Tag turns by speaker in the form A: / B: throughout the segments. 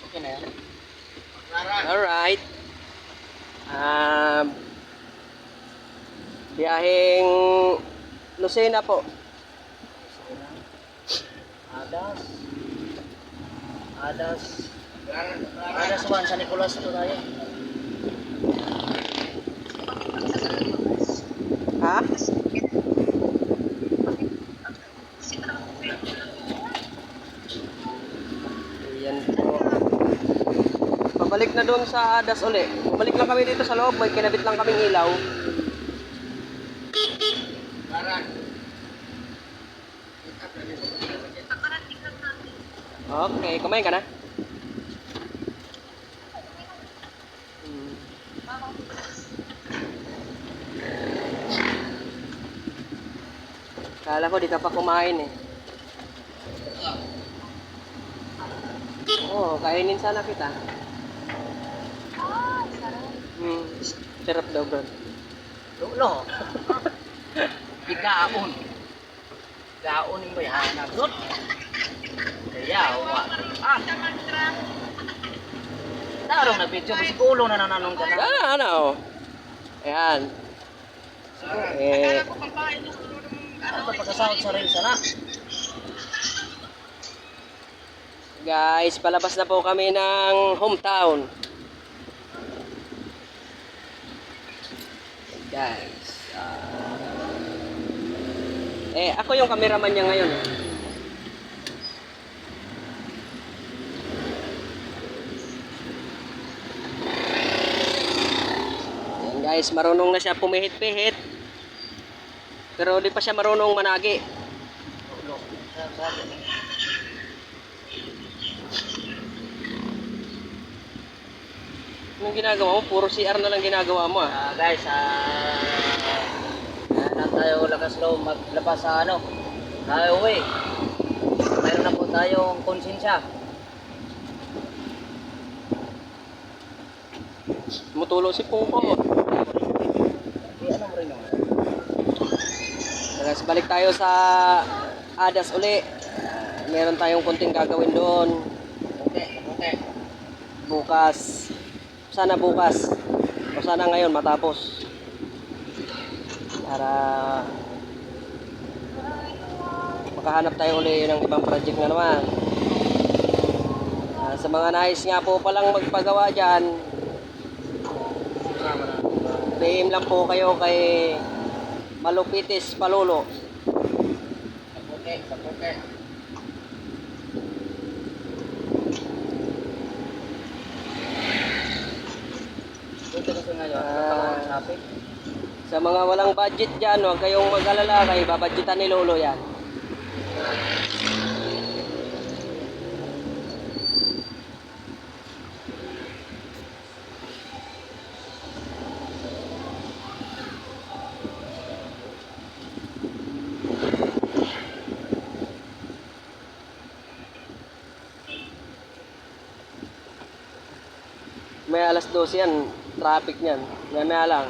A: Okay na yan.
B: Alright. Biyaheng Lucena po.
A: Adas. Adas 1 sa Nicolas to tayo.
B: Ha? Ayan po. Pabalik na doon sa Adas uli. Pabalik lang kami dito sa loob. May kinabit lang kaming ilaw. Okay, kumain ka na? Kala ko di ka pa kumain eh. Oo, kainin sana kita. Sarap daw bro.
A: Lulo. Ikaon. Ikaon mo yan. Nagot. Kaya, Darong na video. Kasi ulo na nananong ka na.
B: Ano? Ayan.
A: Ano ba pagkasahod sa rin sana?
B: Guys, palabas na po kami ng hometown. Guys. Ako yung cameraman niya ngayon. Ayan guys, marunong na siya pumihit-pihit. Pero di pa siya marunong managi. Anong ginagawa mo? Puro CR na lang ginagawa mo
A: Guys, na tayo lakas loob maglabas sa highway. Mayroon na po tayong konsensya.
B: Mutulo si Popo.
A: Ano mo rin naman?
B: Tapos balik tayo sa Adas uli. Meron tayong konting gagawin doon.
A: Okay.
B: Bukas. Sana bukas. O sana ngayon matapos. Para makahanap tayo uli ng ibang project na naman. Sa mga nais nga po palang magpagawa dyan, PM lang po kayo kay Malupitis Palulo.
A: Okay. Ito kasi ngayon, traffic.
B: Sa mga walang budget dyan, huwag kayong mag-alala, kay babadgetan ni Lolo yan. May alas 12 yan, traffic niyan. Maya lang.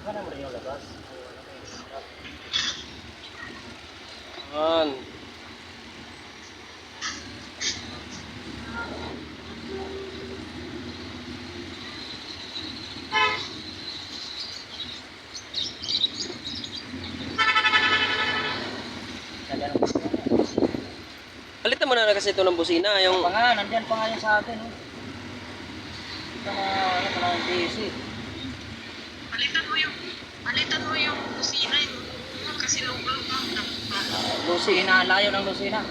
A: Ano mo rin yung labas?
B: Ayan. Palitan mo na kasi ito ng busina. Yung...
A: Nandyan pa nga yung sa atin. Ito na yung DC.
C: Palitan mo yung kusina yung kasi lugaw ka.
A: Lusina, layo ng Lusina.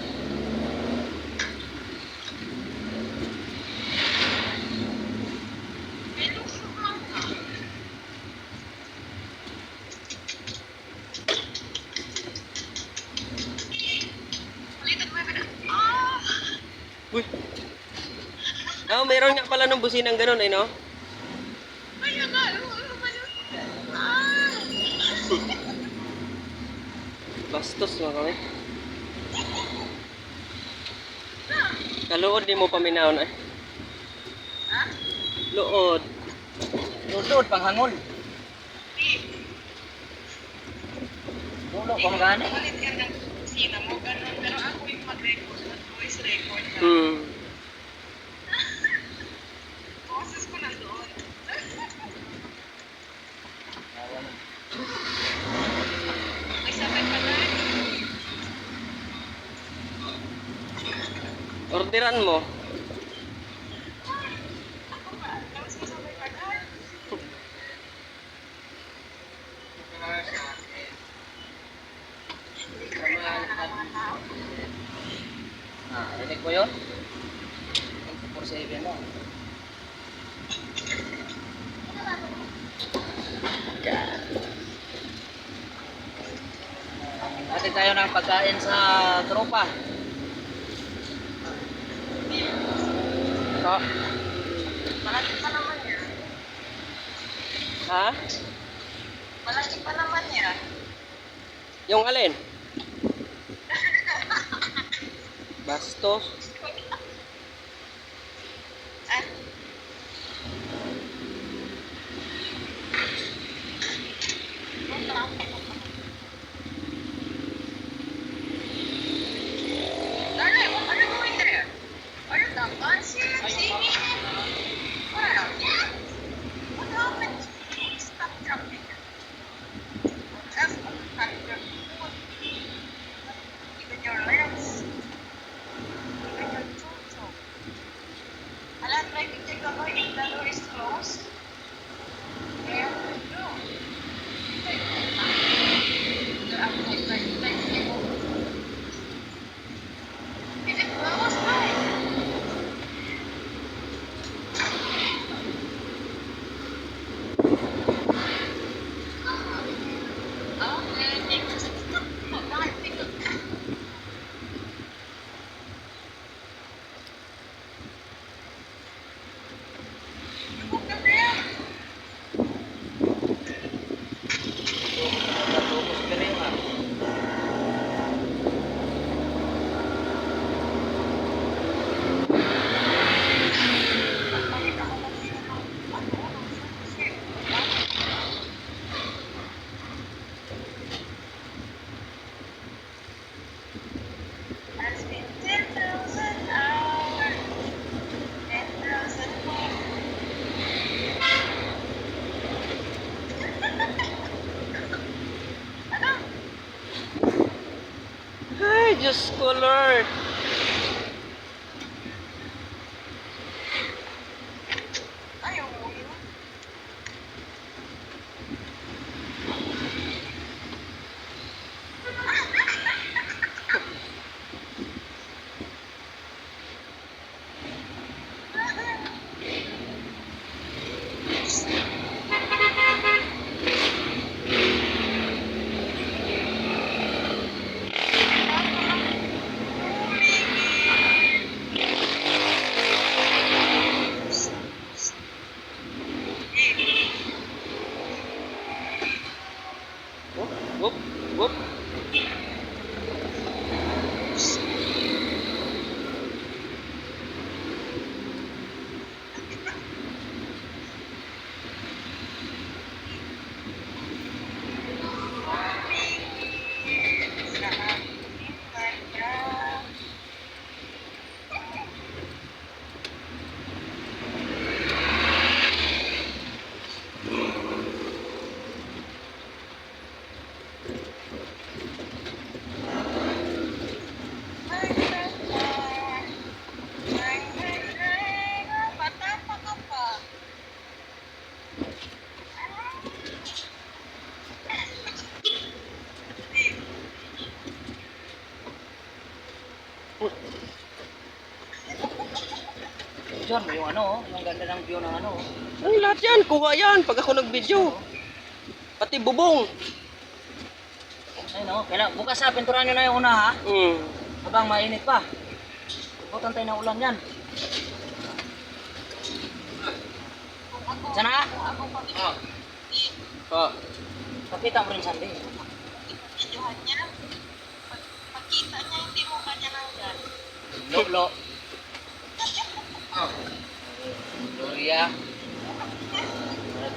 C: May lugaw lang ka. Palitan mo yung
B: Uy! Meron nga pala ng businang ganun no?
C: Ayan nga, ano ba yun?
B: Bastos mga kami. Kaluod di mo paminahon ay.
C: Ha?
B: Luod.
A: Lulod, panghangol. Dulo, pamagani.
C: Ulit ka ng kusina mo, ganun. Pero ako yung mag-record, mag-voice record ka.
B: Hmm.
C: Boses ko nandoon. May sabay pa na rin.
B: Orderan mo.
C: Ako ba? Tapos may sabay pa na rin. Hindi ko rin nakakalaman na.
A: Rinig ko yun? 24/7 mo. Hatid tayo ng pagkain sa tropa.
B: Ha?
C: Malaki pa naman yan.
B: Ha?
C: Malaki pa naman yan.
B: Yung alin? Bastos.
C: Ah, Darling, what are you doing there? Are you done dancing, singing? What happened? What happened? Stop jumping. Just cut your foot. Even your legs. Even your torso. Alam, try to take a look if the door is closed. There you go. You're outside, like, is it closed? Why? Okay, take it.
A: Focus ka rin ha.
C: Has been 10,000 hours, 10,000 Ano?
B: Ay, Diyos ko, Lord.
C: Ayaw mo yun?
B: Whoop, whoop, whoop.
C: Bata pa ka pa.
A: Diyan, yung ano, yung ganda ng view ng ano.
B: Ay, lahat yan. Kuha yan pag ako nag-video. Pati bubong.
A: Ayun o, bukas ha, pinturan nyo na yung una ha.
B: Hmm.
A: Habang mainit pa. Butan tayo ng ulan yan. Sana ha?
B: Ha.
A: Pakita mo rin Sunday.
C: Videohan niya. Pagkita niya, hindi mo kanya nanggan.
A: Lolo. Gloria.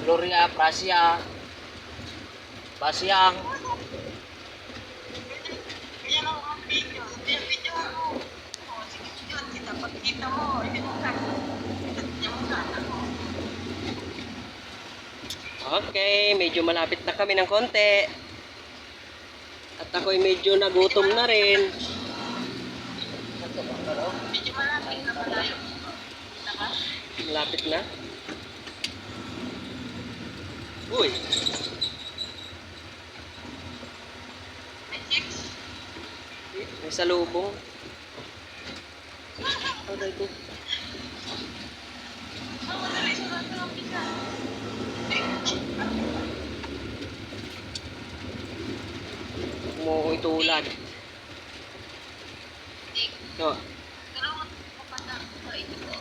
A: Gloria, Prasia. Basyang.
C: Kaya lang ang video. Yung video mo. Oh, sige, yun. Kita pagkita mo. Hindi mo ka. Yung mga ako.
B: Okay, medyo malapit na kami ng konti. At ako'y medyo nagutom na rin.
C: Medyo malapit na malayo. Naka?
B: Malapit na. Uy,
C: May chicks?
B: may salubong. Aray ko.
C: Oh, madali sa lahat ng pizza.
B: Kumuha itulad.
C: Dick,
B: No.
C: dalawang kapata ko ito ko.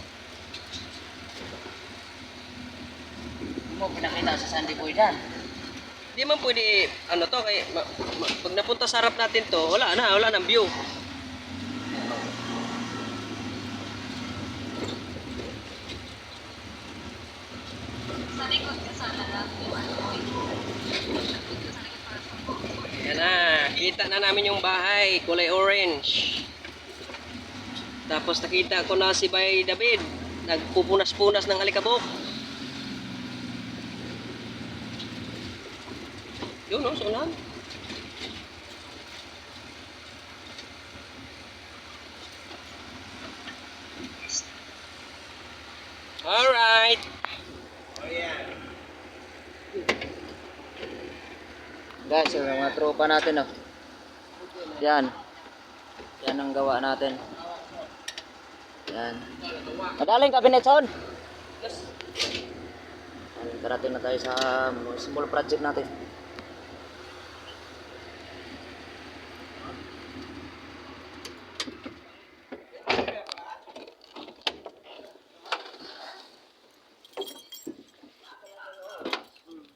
A: Mo pinakita sa Sandy Boy dyan.
B: Di man pwede, ano to, kay, pag napunta sa harap natin to, wala nang view.
C: Sa likod ka sana lang yung ano ko ito. Sa likod para sa ko.
B: Yan na, kita na namin yung bahay, kulay orange. Tapos nakita ko na si Bay David, nagpupunas-punas ng alikabok. Yun no, sunan. Alright.
A: Guys, yung mga tropa natin, oh. Yan. Yan ang gawa natin. Yan. Madaling cabinet sound. Karating na tayo sa small project natin.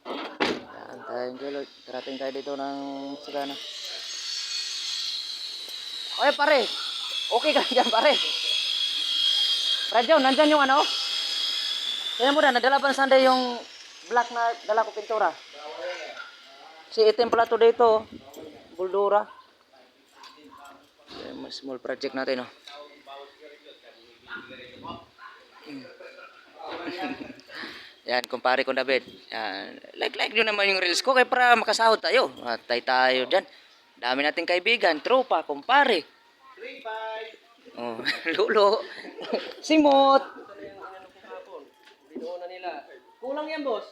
A: Yan, tayong gulot. Karating tayo dito ng Sagana. Oy pare, okay ka dyan pare. Radyo, nandyan yung ano? Tingnan mo na, nadala pa ng Sunday yung black na dala ko pintura. Si itim pala to dito, Buldura. Yan, small project natin, oh. Yan, kumpare ko David. Yan, like nyo naman yung reels ko kaya para makasahod tayo. Matay tayo dyan. Dami nating kaibigan, tropa, kumpare. Oh, lulo. Simot.
B: Binuo na nila. Kulang yan, boss.